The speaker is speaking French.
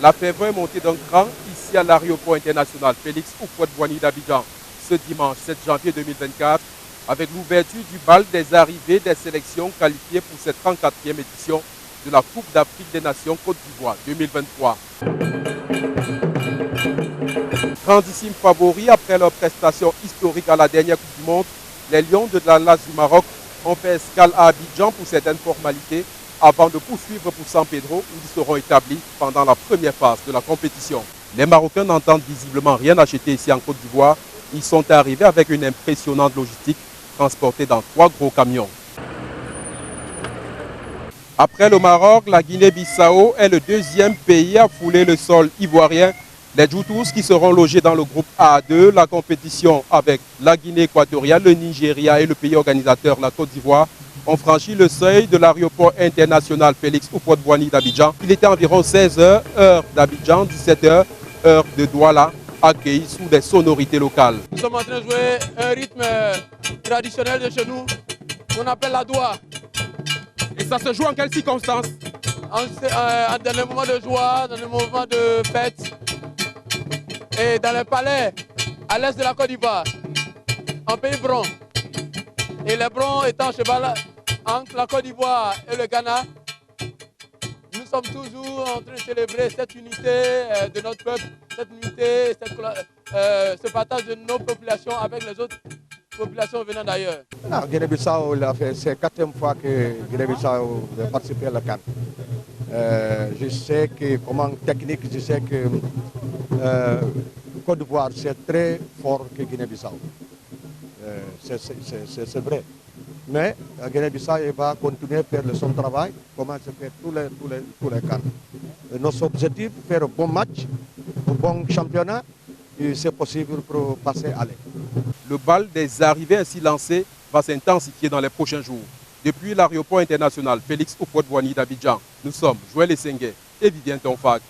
La ferveur est montée d'un cran ici à l'aéroport international Félix Houphouët-Boigny d'Abidjan ce dimanche 7 janvier 2024 avec l'ouverture du bal des arrivées des sélections qualifiées pour cette 34e édition de la Coupe d'Afrique des Nations Côte d'Ivoire 2023. Grandissime favori après leur prestation historique à la dernière Coupe du Monde, les Lions de l'Atlas du Maroc ont fait escale à Abidjan pour certaines formalités avant de poursuivre pour San Pedro où ils seront établis pendant la première phase de la compétition. Les Marocains n'entendent visiblement rien acheter ici en Côte d'Ivoire. Ils sont arrivés avec une impressionnante logistique transportée dans 3 gros camions. Après le Maroc, la Guinée-Bissau est le deuxième pays à fouler le sol ivoirien. Les Djoutous qui seront logés dans le groupe A2, la compétition avec la Guinée équatoriale, le Nigeria et le pays organisateur, la Côte d'Ivoire, ont franchi le seuil de l'aéroport international Félix Houphouët-Boigny d'Abidjan. Il était environ 16h, heure d'Abidjan, 17h, heure de Douala, accueillis sous des sonorités locales. Nous sommes en train de jouer un rythme traditionnel de chez nous, qu'on appelle la doua. Et ça se joue en quelles circonstances? Dans les moments de joie, dans les moments de fête, et dans les palais à l'est de la Côte d'Ivoire, en pays bron. Et les brons étant cheval entre la Côte d'Ivoire et le Ghana, nous sommes toujours en train de célébrer cette unité de notre peuple, cette unité, ce partage de nos populations avec les autres populations venant d'ailleurs. Guinée-Bissau, c'est la 4e fois que Guinée-Bissau participe à la CAN. Je sais que, comment technique, je sais que Côte d'Ivoire, c'est très fort que Guinée-Bissau. C'est vrai. Mais Guinée-Bissau va continuer à faire son travail, comment se fait tous les CAN. Notre objectif, faire un bon match, un bon championnat, et c'est possible pour passer à l'aide. Le bal des arrivées ainsi lancé va s'intensifier dans les prochains jours. Depuis l'aéroport international Félix Houphouët-Boigny d'Abidjan, nous sommes Joël Essengue et Vivien Tonfag.